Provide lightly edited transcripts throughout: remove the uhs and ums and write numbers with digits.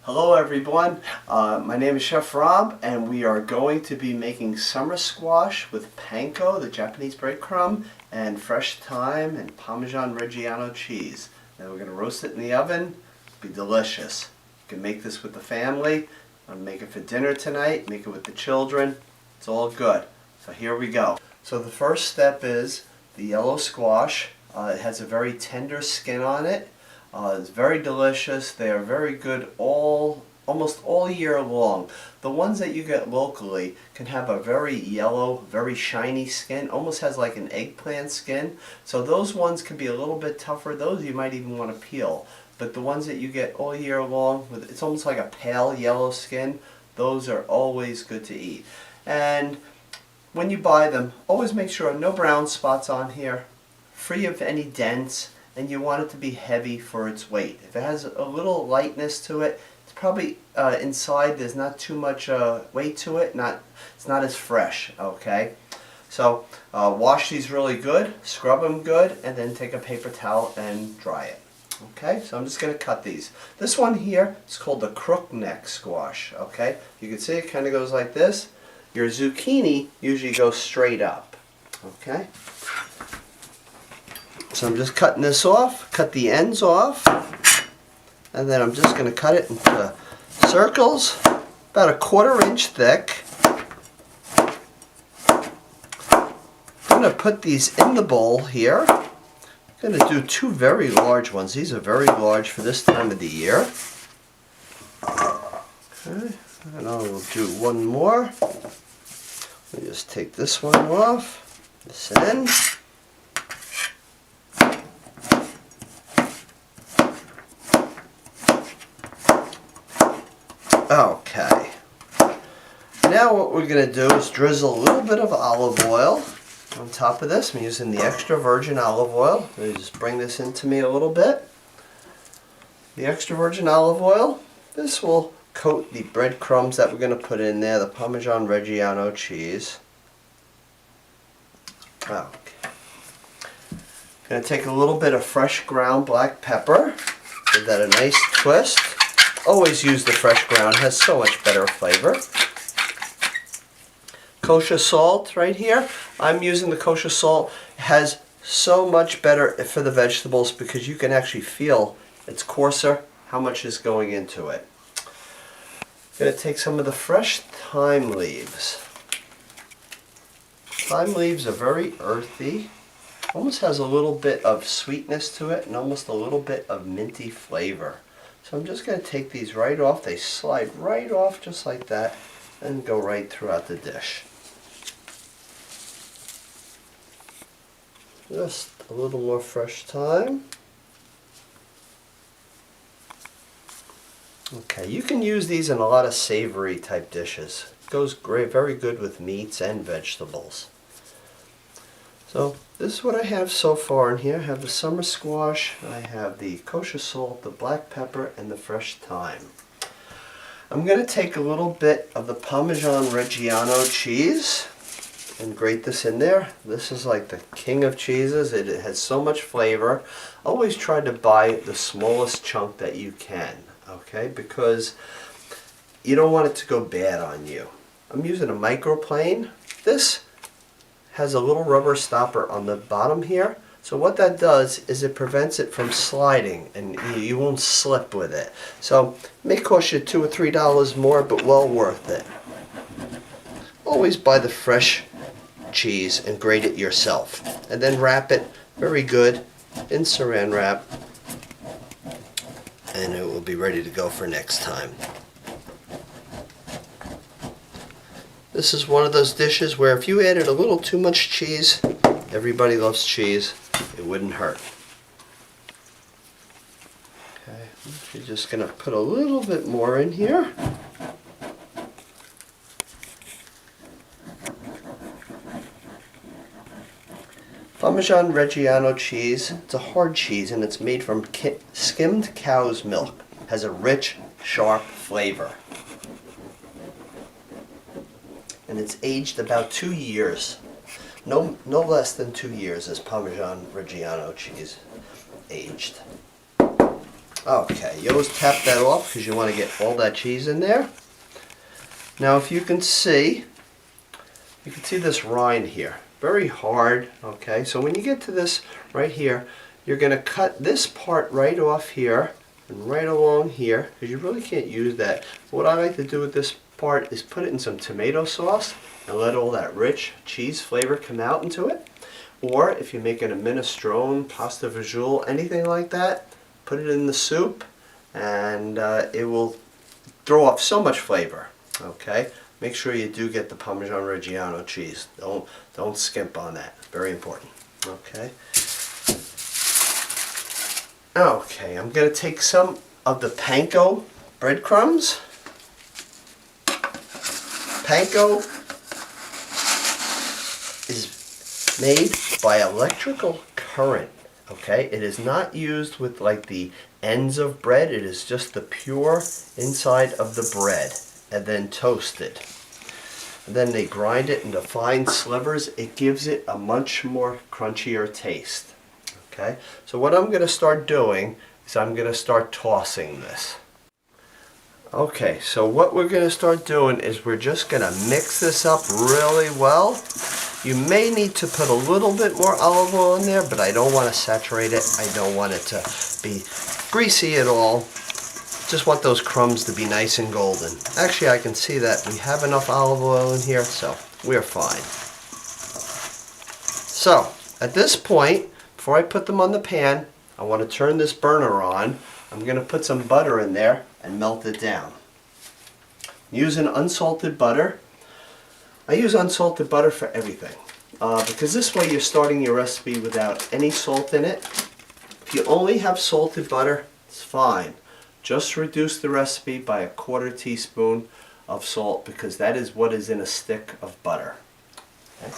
Hello everyone, my name is Chef Rob and we are going to be making summer squash with panko, the Japanese breadcrumb, and fresh thyme and Parmesan Reggiano cheese. And we're going to roast it in the oven. It'll be delicious. You can make this with the family. I'm going to make it for dinner tonight, make it with the children. It's all good. So here we go. So the first step is the yellow squash. It has a very tender skin on it. It's very delicious. They are very good almost all year long. The ones that you get locally can have a very yellow, very shiny skin, almost has like an eggplant skin. So those ones can be a little bit tougher. Those you might even want to peel. But the ones that you get all year long, it's almost like a pale yellow skin, those are always good to eat. And when you buy them, always make sure no brown spots on here, free of any dents, and you want it to be heavy for its weight. If it has a little lightness to it, it's probably inside there's not too much weight to it, it's not as fresh, okay? So wash these really good, scrub them good, and then take a paper towel and dry it. Okay, so I'm just going to cut these. This one here is called the crook neck squash, okay? You can see it kind of goes like this. Your zucchini usually goes straight up, okay? So I'm just cutting this off, cut the ends off, and then I'm just going to cut it into circles, about a 1/4 inch thick. I'm going to put these in the bowl here. I'm going to do 2 very large ones. These are very large for this time of the year. Okay, and I will do one more. Let me just take this one off, this end. Okay, now what we're going to do is drizzle a little bit of olive oil on top of this. I'm using the extra virgin olive oil. Let me just bring this into me a little bit. The extra virgin olive oil, this will coat the breadcrumbs that we're going to put in there, the Parmesan Reggiano cheese. Okay. Going to take a little bit of fresh ground black pepper, give that a nice twist. Always use the fresh ground, it has so much better flavor. Kosher salt right here. I'm using the kosher salt. It has so much better for the vegetables because you can actually feel it's coarser, how much is going into it. I'm going to take some of the fresh thyme leaves. Thyme leaves are very earthy. Almost has a little bit of sweetness to it and almost a little bit of minty flavor. So I'm just going to take these right off. They slide right off just like that and go right throughout the dish. Just a little more fresh thyme. Okay, you can use these in a lot of savory type dishes. It goes great, very good with meats and vegetables. So this is what I have so far in here. I have the summer squash, I have the kosher salt, the black pepper, and the fresh thyme. I'm going to take a little bit of the Parmesan Reggiano cheese and grate this in there. This is like the king of cheeses. It has so much flavor. Always try to buy the smallest chunk that you can, okay? Because you don't want it to go bad on you. I'm using a microplane. This has a little rubber stopper on the bottom here. So what that does is it prevents it from sliding and you won't slip with it. So it may cost you $2 or $3 more, but well worth it. Always buy the fresh cheese and grate it yourself. And then wrap it very good in saran wrap and it will be ready to go for next time. This is one of those dishes where if you added a little too much cheese, everybody loves cheese, it wouldn't hurt. Okay, you're just going to put a little bit more in here. Parmesan Reggiano cheese, it's a hard cheese and it's made from skimmed cow's milk. It has a rich, sharp flavor. And it's aged about 2 years. No less than 2 years is Parmesan Reggiano cheese aged. Okay, you always tap that off because you want to get all that cheese in there. Now if you can see this rind here. Very hard, okay? So when you get to this right here, you're going to cut this part right off here and right along here because you really can't use that. What I like to do with this part is put it in some tomato sauce and let all that rich cheese flavor come out into it. Or if you're making a minestrone, pasta visual, anything like that, put it in the soup and it will throw off so much flavor, okay? Make sure you do get the Parmigiano Reggiano cheese. Don't skimp on that. Very important. Okay. Okay, I'm going to take some of the Panko breadcrumbs. Panko is made by electrical current. Okay, it is not used with like the ends of bread. It is just the pure inside of the bread and then toasted. And then they grind it into fine slivers. It gives it a much more crunchier taste. Okay, so what I'm going to start doing is I'm going to start tossing this. Okay, so what we're going to start doing is we're just going to mix this up really well. You may need to put a little bit more olive oil in there, but I don't want to saturate it. I don't want it to be greasy at all. Just want those crumbs to be nice and golden. Actually, I can see that we have enough olive oil in here, so we're fine. So, at this point, before I put them on the pan, I want to turn this burner on. I'm going to put some butter in there and melt it down. Use an unsalted butter. I use unsalted butter for everything because this way you're starting your recipe without any salt in it. If you only have salted butter, it's fine. Just reduce the recipe by 1/4 teaspoon of salt because that is what is in a stick of butter. Okay.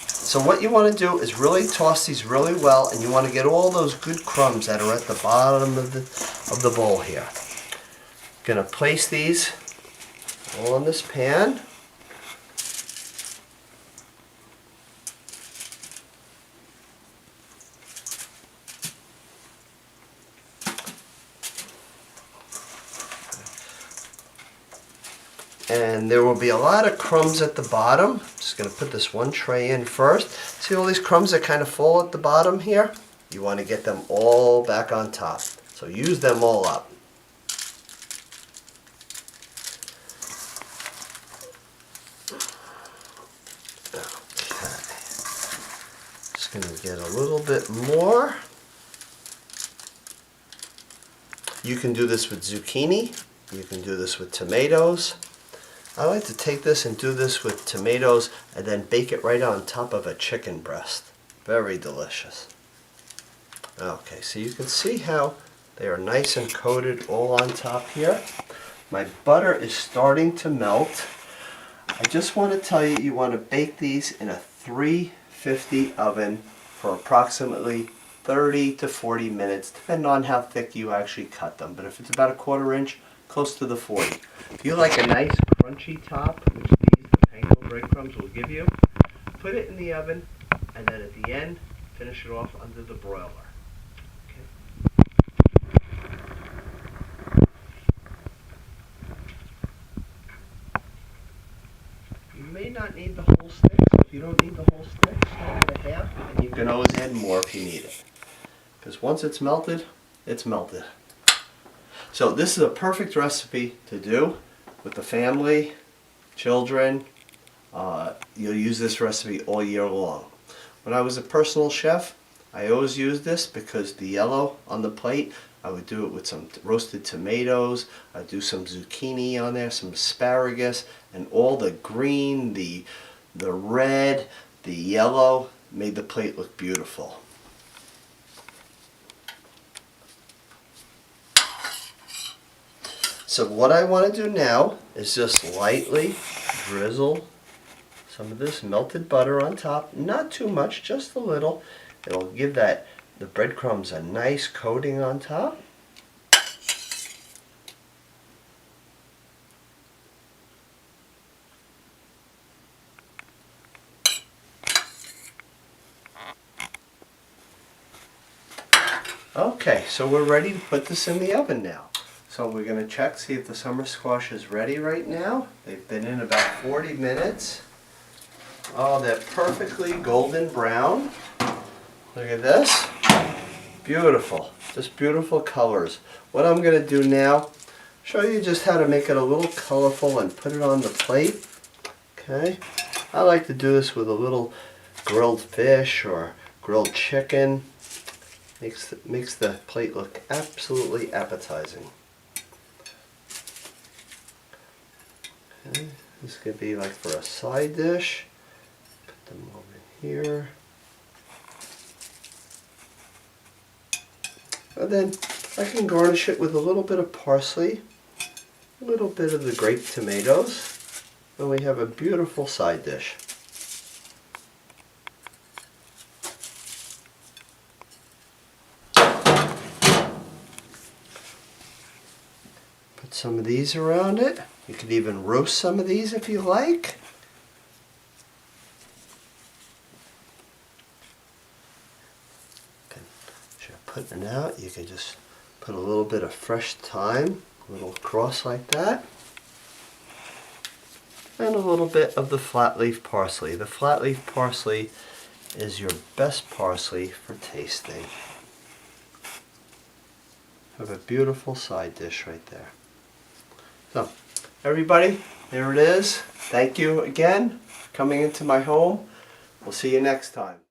So what you want to do is really toss these really well, and you want to get all those good crumbs that are at the bottom of the bowl here. Going to place these all in this pan. And there will be a lot of crumbs at the bottom. Just going to put this one tray in first. See all these crumbs that kind of fall at the bottom here? You want to get them all back on top. So use them all up. Okay. Just going to get a little bit more. You can do this with zucchini. You can do this with tomatoes. I like to take this and do this with tomatoes and then bake it right on top of a chicken breast. Very delicious. Okay, so you can see how they are nice and coated all on top here. My butter is starting to melt. I just want to tell you, you want to bake these in a 350 oven for approximately 30 to 40 minutes, depending on how thick you actually cut them. But if it's about 1/4 inch, close to the 40. If you like a nice crunchy top, which these, the Panko breadcrumbs will give you, put it in the oven, and then at the end, finish it off under the broiler. Okay. You may not need the whole stick, so if you don't need the whole stick, start at 1/2, and you can always add more if you need it. Because once it's melted, it's melted. So this is a perfect recipe to do with the family, children. You'll use this recipe all year long. When I was a personal chef, I always used this because the yellow on the plate, I would do it with some roasted tomatoes. I'd do some zucchini on there, some asparagus, and all the green, the red, the yellow made the plate look beautiful. So what I want to do now is just lightly drizzle some of this melted butter on top. Not too much, just a little. It'll give the breadcrumbs a nice coating on top. Okay, so we're ready to put this in the oven now. So we're going to check, see if the summer squash is ready right now. They've been in about 40 minutes. Oh, they're perfectly golden brown. Look at this. Beautiful. Just beautiful colors. What I'm going to do now, show you just how to make it a little colorful and put it on the plate. Okay. I like to do this with a little grilled fish or grilled chicken. Makes the plate look absolutely appetizing. Okay. This could be like for a side dish. Put them over here. And then I can garnish it with a little bit of parsley, a little bit of the grated tomatoes, and we have a beautiful side dish. Put some of these around it. You could even roast some of these if you like. Putting it out, you can just put a little bit of fresh thyme, a little cross like that, and a little bit of the flat leaf parsley. The flat leaf parsley is your best parsley for tasting. Have a beautiful side dish right there. So, everybody, there it is. Thank you again for coming into my home. We'll see you next time.